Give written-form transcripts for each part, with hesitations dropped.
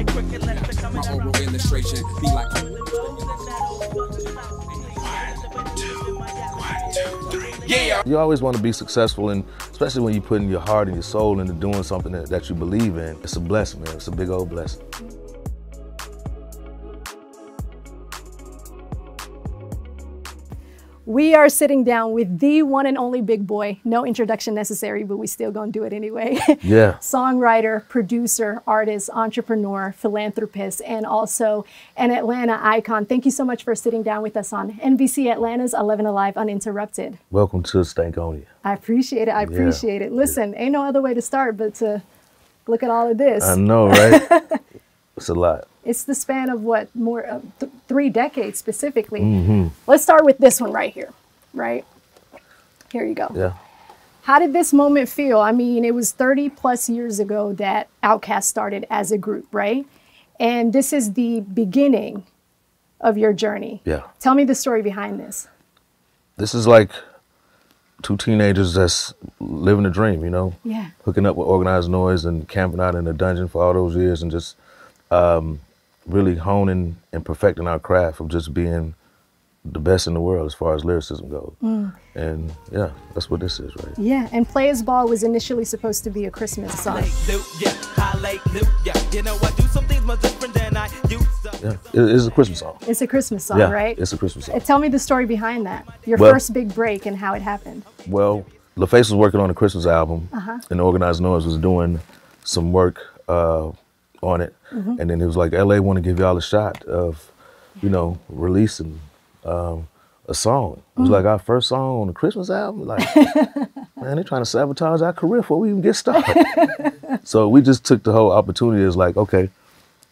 My oral illustration be like. Yeah. You always want to be successful, and especially when you're putting your heart and your soul into doing something that you believe in. It's a blessing, man. It's a big old blessing. We are sitting down with the one and only big boy. No introduction necessary, but we still gonna do it anyway. Yeah. Songwriter, producer, artist, entrepreneur, philanthropist, and also an Atlanta icon. Thank you so much for sitting down with us on NBC Atlanta's 11Alive Uninterrupted. Welcome to Stankonia. I appreciate it. I appreciate it. Listen, ain't no other way to start but to look at all of this. I know, right? It's a lot. It's the span of what, more 3 decades specifically. Mm-hmm. Let's start with this one right here, right? Here you go. Yeah. How did this moment feel? I mean, it was 30 plus years ago that OutKast started as a group, right? And this is the beginning of your journey. Yeah. Tell me the story behind this. This is like 2 teenagers that's living a dream, you know? Yeah. Hooking up with organized noise and camping out in a dungeon for all those years and just really honing and perfecting our craft of just being the best in the world as far as lyricism goes. And yeah, that's what this is, right? Yeah, and Players Ball was initially supposed to be a Christmas song. Yeah, it is a Christmas song. It's a Christmas song, Yeah, right? it's a Christmas song. Tell me the story behind that. Your Well- first big break and how it happened. Well, LaFace was working on a Christmas album, and Organized Noise was doing some work on it. And then it was like, LA want to give y'all a shot of, you know, releasing a song. It was like our first song on the Christmas album. Like, man, they're trying to sabotage our career before we even get started. So we just took the whole opportunity as like, okay,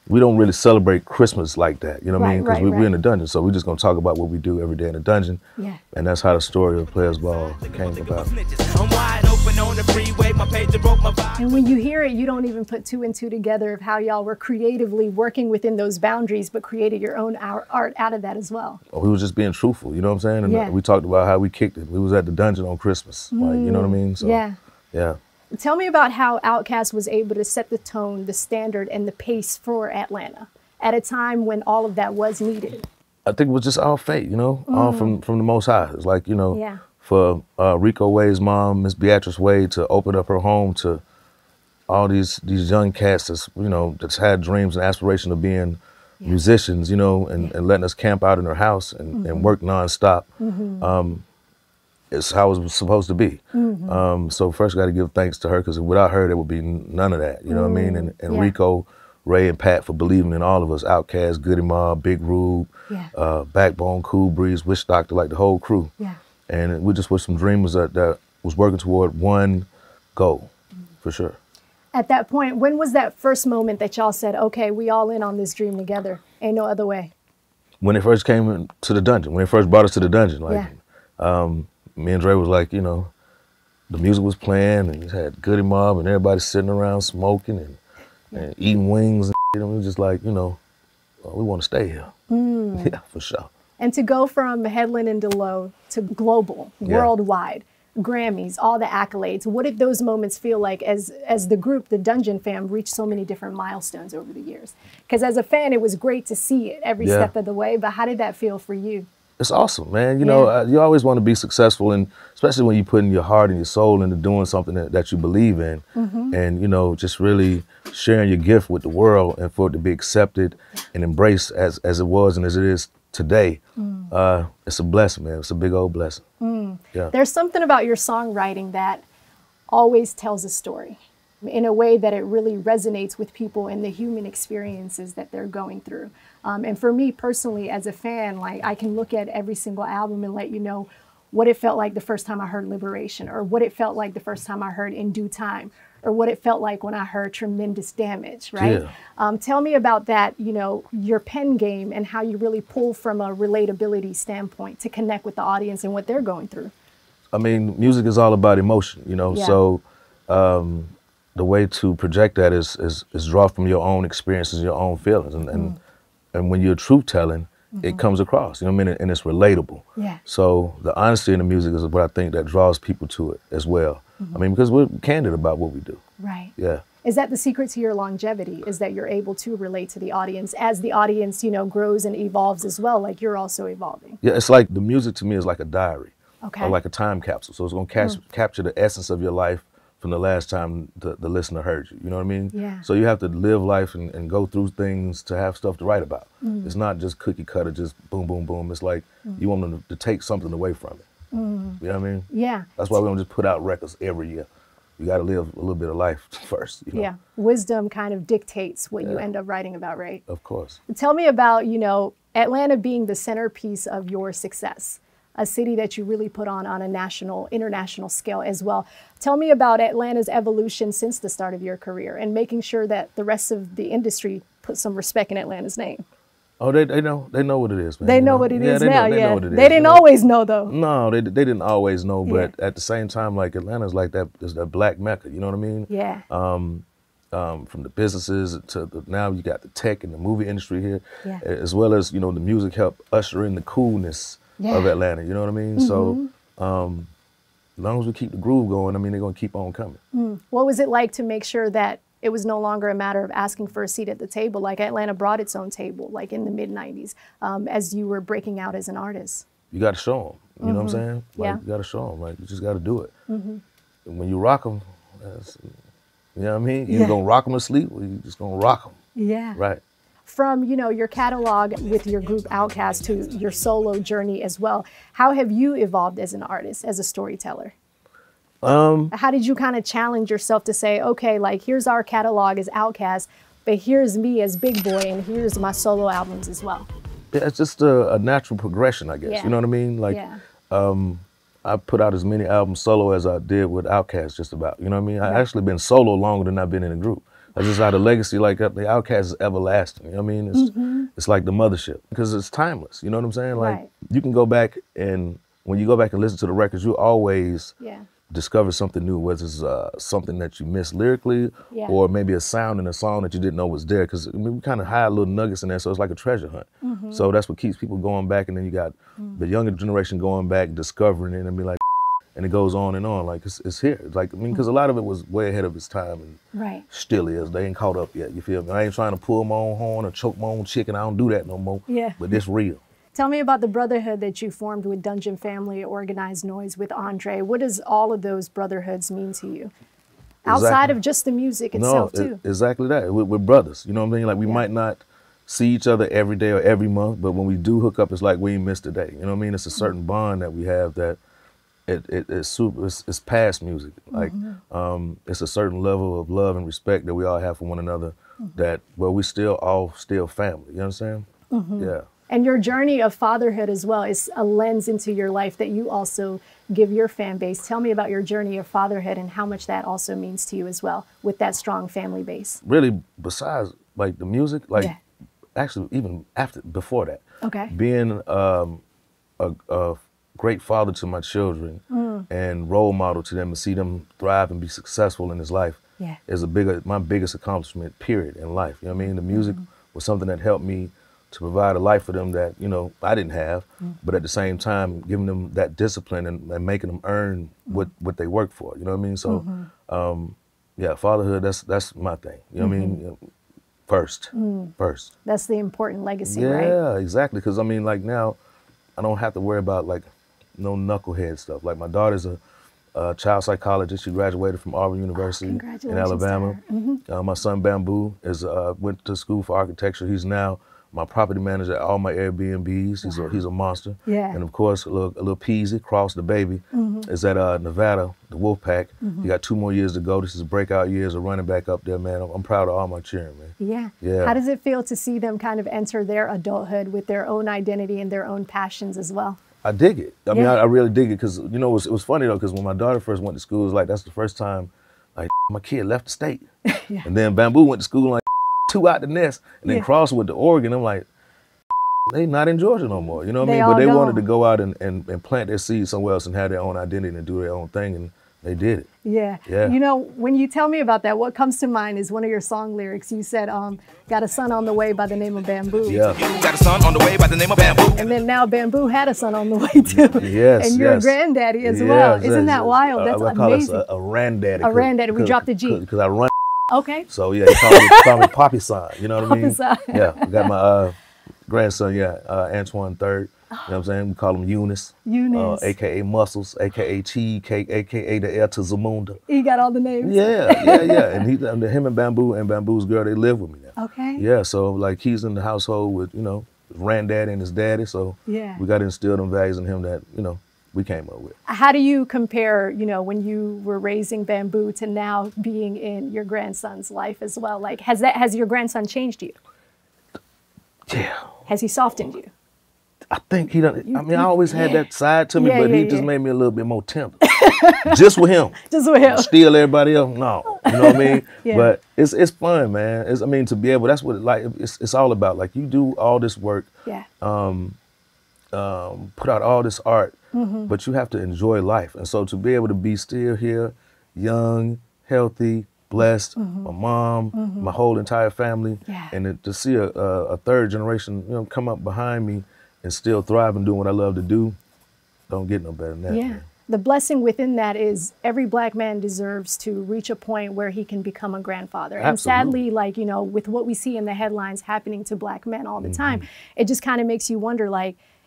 we don't really celebrate Christmas like that, you know what I mean? Because we're in the dungeon, so we're just gonna talk about what we do every day in the dungeon. Yeah. And that's how the story of Players Ball came about. And when you hear it, you don't even put 2 and 2 together of how y'all were creatively working within those boundaries, but created your own art out of that as well. We was just being truthful, you know what I'm saying? And we talked about how we kicked it. We was at the dungeon on Christmas, like, you know what I mean? So, yeah. Tell me about how OutKast was able to set the tone, the standard, and the pace for Atlanta at a time when all of that was needed. I think it was just all fate, you know, all from the Most High. It's like, you know, for Rico Wade's mom, Miss Beatrice Wade, to open up her home to all these young cats that's, you know, that's had dreams and aspiration of being musicians, you know, and letting us camp out in her house and work nonstop. It's how it was supposed to be. So first got to give thanks to her, because without her, there would be none of that, you know what I mean? And Rico, Ray, and Pat for believing in all of us, OutKast, Goody Mob, Big Rube, Backbone, Cool Breeze, Witch Doctor, like the whole crew. And we just were some dreamers that was working toward one goal, for sure. At that point, when was that first moment that y'all said, okay, we all in on this dream together, ain't no other way? When they first came to the dungeon, when they first brought us to the dungeon, like, me and Dre was like, you know, the music was playing and you had Goody Mob and everybody sitting around smoking and eating wings and shit. And we was just like, you know, we want to stay here. Yeah, for sure. And to go from Headland and DeLoe to global, worldwide, Grammys, all the accolades, what did those moments feel like as the group, the Dungeon fam, reached so many different milestones over the years? Because as a fan, it was great to see it every step of the way, but how did that feel for you? It's awesome, man. You know, you always want to be successful, and especially when you're putting your heart and your soul into doing something that you believe in, and, you know, just really sharing your gift with the world and for it to be accepted and embraced as it was and as it is today. It's a blessing, man. It's a big old blessing. Yeah. There's something about your songwriting that always tells a story in a way that it really resonates with people and the human experiences that they're going through. And for me personally, as a fan, like, I can look at every single album and let you know what it felt like the first time I heard Liberation, or what it felt like the first time I heard In Due Time, or what it felt like when I heard Tremendous Damage, right? Tell me about that, you know, your pen game and how you really pull from a relatability standpoint to connect with the audience and what they're going through. I mean, music is all about emotion, you know, so the way to project that is draw from your own experiences, your own feelings, and when you're truth telling, it comes across, you know what I mean, and it's relatable. So the honesty in the music is what I think that draws people to it as well. I mean, because we're candid about what we do. Right. Yeah. Is that the secret to your longevity? Is that you're able to relate to the audience as the audience, you know, grows and evolves as well, like you're also evolving? Yeah, it's like the music to me is like a diary, Okay. or like a time capsule. So it's going to capture the essence of your life from the last time the listener heard you. You know what I mean? Yeah. So you have to live life and go through things to have stuff to write about. It's not just cookie cutter, just boom, boom, boom. It's like you want them to take something away from it. You know what I mean? Yeah. That's why we don't just put out records every year. You got to live a little bit of life first. You know? Yeah. Wisdom kind of dictates what you end up writing about, right? Of course. Tell me about, you know, Atlanta being the centerpiece of your success, a city that you really put on a national, international scale as well. Tell me about Atlanta's evolution since the start of your career and making sure that the rest of the industry put some respect in Atlanta's name. Oh, they know what it is, man. They know what it is now, They yeah. know what it They is, didn't always know, though. No, they didn't always know, but Yeah. at the same time, like Atlanta's like that is that black mecca. You know what I mean? Yeah. From the businesses to now you got the tech and the movie industry here, Yeah. as well as the music helped usher in the coolness of Atlanta. You know what I mean? So as long as we keep the groove going, I mean they're gonna keep on coming. What was it like to make sure that it was no longer a matter of asking for a seat at the table? Like Atlanta brought its own table, like in the mid-90s, as you were breaking out as an artist. You got to show them. You know what I'm saying? Like, Yeah. you got to show them. Like you just got to do it. And when you rock them, you know what I mean? You're gonna rock them to sleep, or you just gonna rock them. Yeah. Right. From, your catalog with your group OutKast to your solo journey as well, how have you evolved as an artist, as a storyteller? How did you kind of challenge yourself to say, okay, like here's our catalog as OutKast, but here's me as Big Boy, and here's my solo albums as well? Yeah, it's just a natural progression, I guess. Yeah. You know what I mean? Like, I put out as many albums solo as I did with OutKast, just about. You know what I mean? I actually been solo longer than I've been in a group. I just had a legacy like the OutKast is everlasting. You know what I mean? It's like the mothership because it's timeless. You know what I'm saying? Like Right. you can go back and when you go back and listen to the records, you always discover something new, whether it's something that you missed lyrically or maybe a sound in a song that you didn't know was there. Because we kind of hide little nuggets in there, so it's like a treasure hunt. So that's what keeps people going back, and then you got the younger generation going back, discovering it, and be like, and it goes on and on. Like it's here. It's like because a lot of it was way ahead of its time, and still is. They ain't caught up yet. You feel me? I ain't trying to pull my own horn or choke my own chicken. I don't do that no more. Yeah. But it's real. Tell me about the brotherhood that you formed with Dungeon Family, Organized Noise, with Andre. What does all of those brotherhoods mean to you? Outside of just the music itself, too. Exactly that. We're brothers. You know what I mean? Like we might not see each other every day or every month, but when we do hook up, it's like we ain't missed a day. You know what I mean? It's a certain bond that we have that it's past music. Like it's a certain level of love and respect that we all have for one another. That we still family. You understand? Yeah. And your journey of fatherhood as well is a lens into your life that you also give your fan base. Tell me about your journey of fatherhood and how much that also means to you as well with that strong family base. Really, besides like the music, like actually even before that, being a great father to my children and role model to them and see them thrive and be successful in this life is my biggest accomplishment, period, in life. You know what I mean? The music was something that helped me to provide a life for them that, I didn't have, but at the same time, giving them that discipline and making them earn what they work for. You know what I mean? So, fatherhood, that's my thing. You know what I mean? First. That's the important legacy, right? Yeah, exactly. Because, like now, I don't have to worry about, like, no knucklehead stuff. Like, my daughter's a child psychologist. She graduated from Auburn University in Alabama. My son, Bamboo, went to school for architecture. He's now my property manager at all my Airbnbs. He's a monster. Yeah. And of course, a little Peasy, Cross the baby, is at Nevada, the Wolfpack. He got 2 more years to go. This is breakout years of running back up there, man. I'm proud of all my children, man. Yeah. How does it feel to see them kind of enter their adulthood with their own identity and their own passions as well? I dig it. I mean, I really dig it because, it was funny though, because when my daughter first went to school, it was like, that's the first time, like, my kid left the state. And then Bamboo went to school, like, 2 out the nest, and then Cross went to Oregon. I'm like, they not in Georgia no more, you know what I mean? But they wanted to go out and plant their seeds somewhere else and have their own identity and do their own thing. And They did it. Yeah. Yeah. You know, when you tell me about that, what comes to mind is one of your song lyrics. You said, got a son on the way by the name of Bamboo. Yeah. Got a son on the way by the name of Bamboo. And then now Bamboo had a son on the way too. Yes. And you're yes. a granddaddy as Yes, well. yes, Isn't that yes. wild? That's I call amazing. us a granddaddy. A granddaddy. We dropped the G. Because I run. Okay. So yeah, he call me Poppy son. You know what I mean? Poppy son. Yeah. I got my grandson. Yeah, Antoine III. You know what I'm saying? We call him Eunice. Eunice. AKA Muscles, AKA Cheesecake, AKA the heir to Zamunda. He got all the names. Yeah. And him and Bamboo's girl, they live with me now. Okay. Yeah, so like he's in the household with, granddaddy and his daddy. So Yeah. we got to instill them values in him that, we came up with. How do you compare, when you were raising Bamboo to now being in your grandson's life as well? Like, has your grandson changed you? Yeah. Has he softened you? I think he done. I always had that side to me, Yeah, but he yeah, just yeah. made me a little bit more tender. Just with him. Just with him. Still everybody else, no. You know what I mean? Yeah. But it's fun, man. To be able, that's what it's all about. Like you do all this work, Yeah. put out all this art, but you have to enjoy life. And so to be able to be still here, young, healthy, blessed, my mom, my whole entire family, Yeah. and to see a third generation, come up behind me and still thrive and doing what I love to do, don't get no better than that. Yeah. Man. The blessing within that is every Black man deserves to reach a point where he can become a grandfather. And Absolutely. sadly, with what we see in the headlines happening to Black men all the time, Mm-hmm. it just kind of makes you wonder,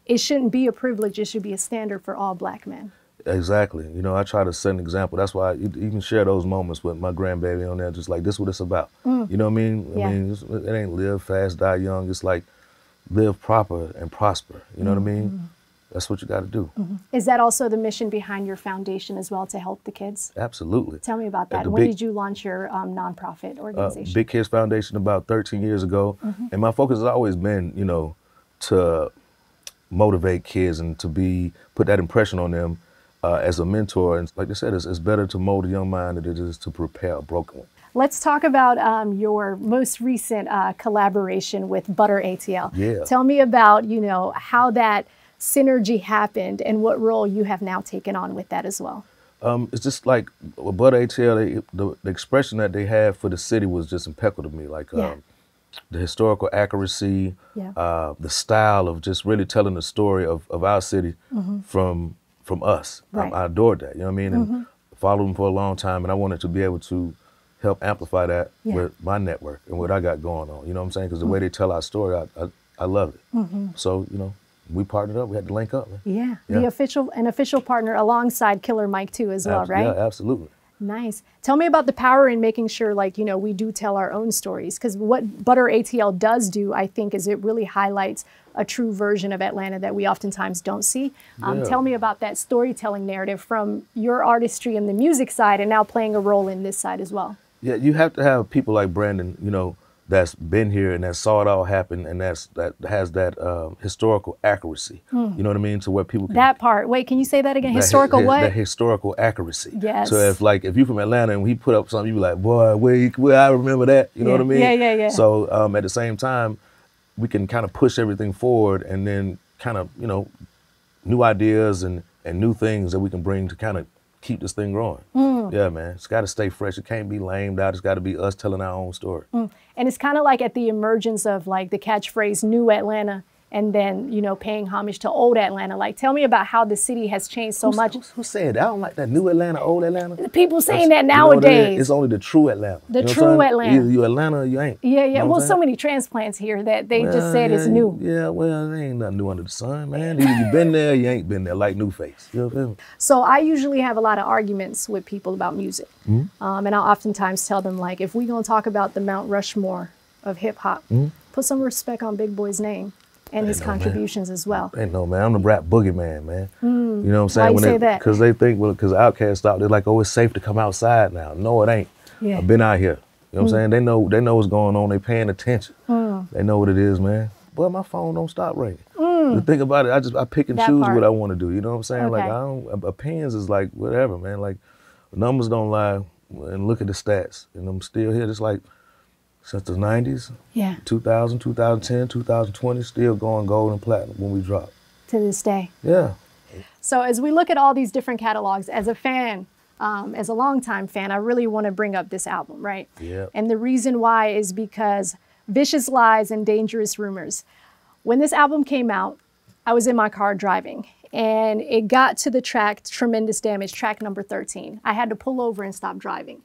it shouldn't be a privilege. It should be a standard for all Black men. Exactly. I try to set an example. That's why I even share those moments with my grandbaby on there, just like this is what it's about. You know what I mean? Yeah. It ain't live fast, die young. It's like live proper and prosper. You know what I mean? That's what you got to do. Is that also the mission behind your foundation as well, to help the kids? Absolutely. Tell me about that. the When big- did you launch your nonprofit organization? Big Kids Foundation about 13 years ago. And my focus has always been, to motivate kids and to put that impression on them as a mentor. And like I said, it's better to mold a young mind than it is to prepare a broken one. Let's talk about your most recent collaboration with Butter ATL. Yeah. Tell me about, how that synergy happened and what role you have now taken on with that as well. It's just like with Butter ATL, the expression that they had for the city was just impeccable to me. Like Yeah. the historical accuracy, Yeah. the style of just really telling the story of our city from us. Right. I adored that, you know what I mean? And followed them for a long time, and I wanted to be able to help amplify that Yeah. with my network and what I got going on. You know what I'm saying? Because the way they tell our story, I love it. So, we partnered up. We had to link up, man. Yeah. Yeah. An official partner alongside Killer Mike too as well, right? Yeah, absolutely. Nice. Tell me about the power in making sure, we do tell our own stories. Because what Butter ATL does do, I think, is it really highlights a true version of Atlanta that we oftentimes don't see. Yeah. Tell me about that storytelling narrative from your artistry and the music side and now playing a role in this side as well. Yeah, you have to have people like Brandon, that's been here and that saw it all happen and that has that historical accuracy. You know what I mean? To where people can... That part. Wait, can you say that again? Historical what? That historical accuracy. Yes. So if you from Atlanta and he put up something, you be like, boy, where I remember that. You know what I mean? Yeah. So at the same time, we can kind of push everything forward and then kind of, new ideas and new things that we can bring to kind of keep this thing growing. Yeah, man. It's got to stay fresh. It can't be lamed out. It's got to be us telling our own story. And it's kind of like at the emergence of the catchphrase New Atlanta and then, paying homage to Old Atlanta. Tell me about how the city has changed so much. Who said that? I don't like that. New Atlanta, Old Atlanta. The people saying That's- that you know what it is? nowadays. It's only the true Atlanta. The You know true what I'm saying? Atlanta. Either you Atlanta or you ain't. Yeah. You know what Well, I'm so saying? many transplants here that they just Well, said it's yeah, new. Yeah, well, there ain't nothing new under the sun, man. Either you been there or you ain't been there, like New Face. You know what I mean? So I usually have a lot of arguments with people about music. And I'll oftentimes tell them, if we're going to talk about the Mount Rushmore of hip hop, put some respect on Big Boy's name and his know, man. contributions as well. Ain't no, man. I'm the rap boogeyman, man. You know what I'm saying? Why you say that? Because they think, because OutKast stopped, they're like, oh, it's safe to come outside now. No, it ain't. Yeah. I've been out here. You know what I'm saying? They know what's going on. They paying attention. They know what it is, man. But my phone don't stop ringing. The thing about it, I pick and That choose part. what I want to do. You know what I'm saying? Okay. Opinions is like whatever, man. Like numbers don't lie. And look at the stats. And I'm still here, just like since the 90s. Yeah. 2000, 2010, 2020, still going gold and platinum when we drop. To this day. Yeah. So as we look at all these different catalogs, as a fan as a longtime fan, I really want to bring up this album, right? Yeah. And the reason why is because Vicious Lies and Dangerous Rumors. When this album came out, I was in my car driving, and it got to the track Tremendous Damage, track number 13. I had to pull over and stop driving.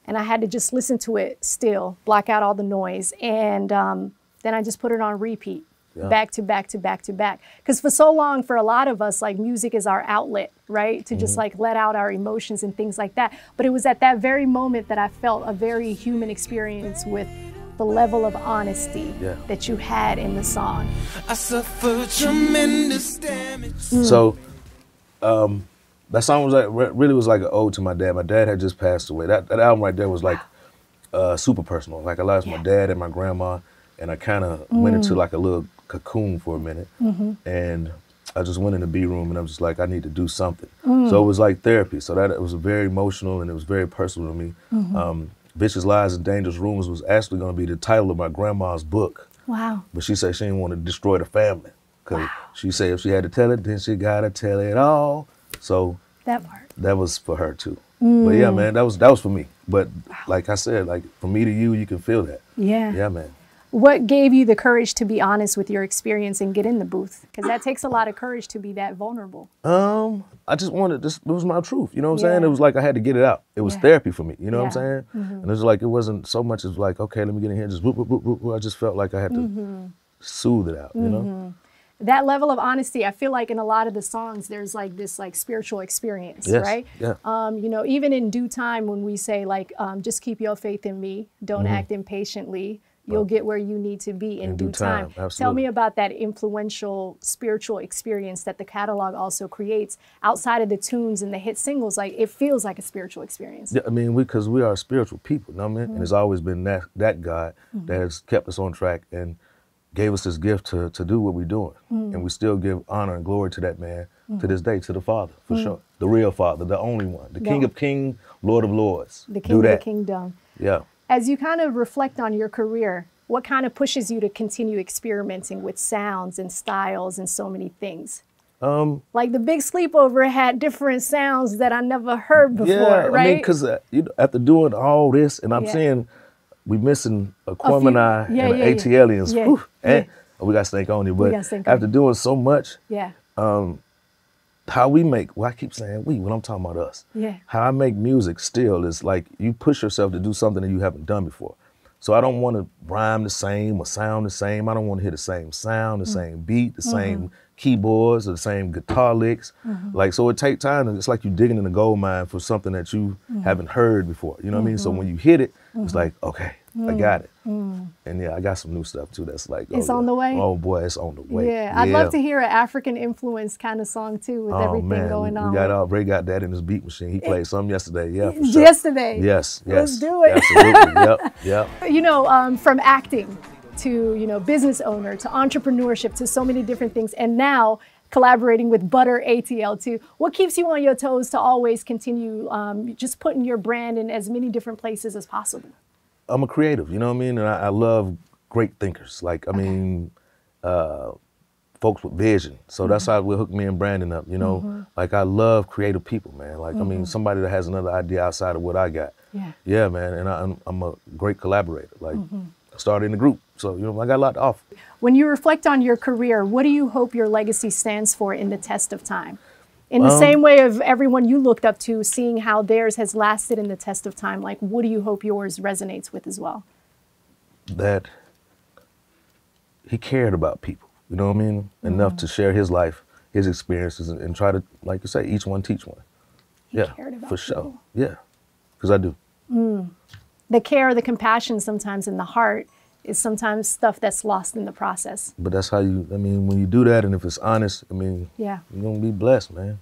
And I had to just listen to it still, block out all the noise. And then I just put it on repeat, back to back to back to back. Because for so long, for a lot of us, like music is our outlet, right? To just like let out our emotions and things like that. But it was at that very moment that I felt a very human experience with the level of honesty that you had in the song. I suffered tremendous damage. So, that song was like really was like an ode to my dad. My dad had just passed away. That album right there was like super personal. Like I lost my dad and my grandma, and I kind of went into like a little cocoon for a minute, and I just went in the B room and I was just like, I need to do something. So it was like therapy. So that it was very emotional and it was very personal to me. Vicious Lies and Dangerous Rumors was actually going to be the title of my grandma's book. Wow. But she said she didn't want to destroy the family. Because she said if she had to tell it, then she got to tell it all. So that part. That was for her too. But yeah, man, that was for me. But like I said, like from me to you, you can feel that. Yeah. Yeah, man. What gave you the courage to be honest with your experience and get in the booth? Because that takes a lot of courage to be that vulnerable. I just wanted this. It was my truth. You know what I'm saying? It was like I had to get it out. It was therapy for me. You know what I'm saying? And it was like it wasn't so much as like, okay, let me get in here and just whoop, whoop, whoop, whoop. I just felt like I had to soothe it out. You know? That level of honesty, I feel like in a lot of the songs, there's like this like spiritual experience, right? Yeah. You know, even in due time when we say like, just keep your faith in me, don't act impatiently, you'll get where you need to be in due time. Absolutely. Tell me about that influential spiritual experience that the catalog also creates outside of the tunes and the hit singles. Like it feels like a spiritual experience. Yeah, I mean, because we are spiritual people, you know what I mean? And it's always been that God that has kept us on track and gave us this gift to do what we're doing. And we still give honor and glory to that man to this day, to the Father, for sure. The real Father, the only one, the King of Kings, Lord of Lords. The King of the Kingdom. Yeah. As you kind of reflect on your career, what kind of pushes you to continue experimenting with sounds and styles and so many things? Like the Big Sleepover had different sounds that I never heard before, right? I mean, because after doing all this, and I'm seeing we missing a Kwame and an AT-Aliens, and we got Stank on it, but after doing so much, how we make, well, I keep saying we, when I'm talking about us, how I make music still is like you push yourself to do something that you haven't done before. So I don't want to rhyme the same or sound the same. I don't want to hear the same sound, the same beat, the same keyboards or the same guitar licks. Like, so it takes time. It's like you digging in a gold mine for something that you haven't heard before. You know what I mean? So when you hit it, it's like, okay, I got it. And yeah, I got some new stuff too that's like, it's on the way? Oh boy, it's on the way. Yeah, I'd love to hear an African influence kind of song too with everything going on. We got Ray got that in his beat machine. He played some yesterday, for sure. Yesterday? Yes. Let's do it. Absolutely, yep. You know, from acting to, you know, business owner to entrepreneurship to so many different things, and now collaborating with Butter ATL too. What keeps you on your toes to always continue just putting your brand in as many different places as possible? I'm a creative, you know what I mean? And I love great thinkers. Like, I mean, folks with vision. So that's how it hooked me and Brandon up, you know? Like, I love creative people, man. Like, I mean, somebody that has another idea outside of what I got. Yeah, man, and I'm a great collaborator. Like, I started in the group, so, you know, I got a lot to offer. When you reflect on your career, what do you hope your legacy stands for in the test of time? In the same way of everyone you looked up to, seeing how theirs has lasted in the test of time, like what do you hope yours resonates with as well? That he cared about people, you know what I mean? Enough to share his life, his experiences, and try to, like you say, each one teach one. He cared about for people. Sure. Yeah, because I do. The care, the compassion sometimes in the heart is sometimes stuff that's lost in the process. But that's how you, I mean, when you do that and if it's honest, I mean, you're going to be blessed, man.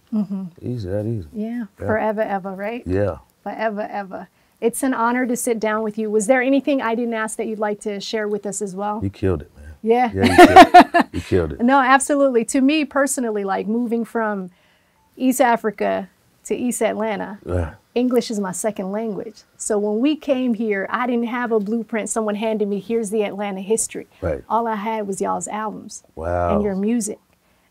Easy, that easy. Yeah, forever, ever, right? Yeah. Forever, ever. It's an honor to sit down with you. Was there anything I didn't ask that you'd like to share with us as well? You killed it, man. Yeah. Yeah, you killed it. You killed it. No, absolutely. To me personally, like moving from East Africa to East Atlanta, English is my second language. So when we came here, I didn't have a blueprint. Someone handed me, here's the Atlanta history. Right. All I had was y'all's albums and your music.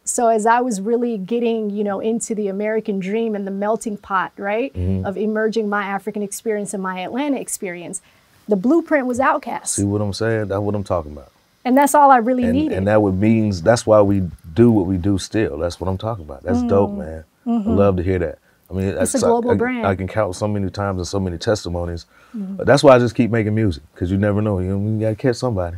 So as I was really getting, you know, into the American dream and the melting pot, right, of emerging my African experience and my Atlanta experience, the blueprint was OutKast. See what I'm saying? That's what I'm talking about. And that's all I really needed. And that would means that's why we do what we do still. That's what I'm talking about. That's dope, man. I love to hear that. I mean, it's a global brand. I can count so many times and so many testimonies. That's why I just keep making music, because you never know. You gotta catch somebody.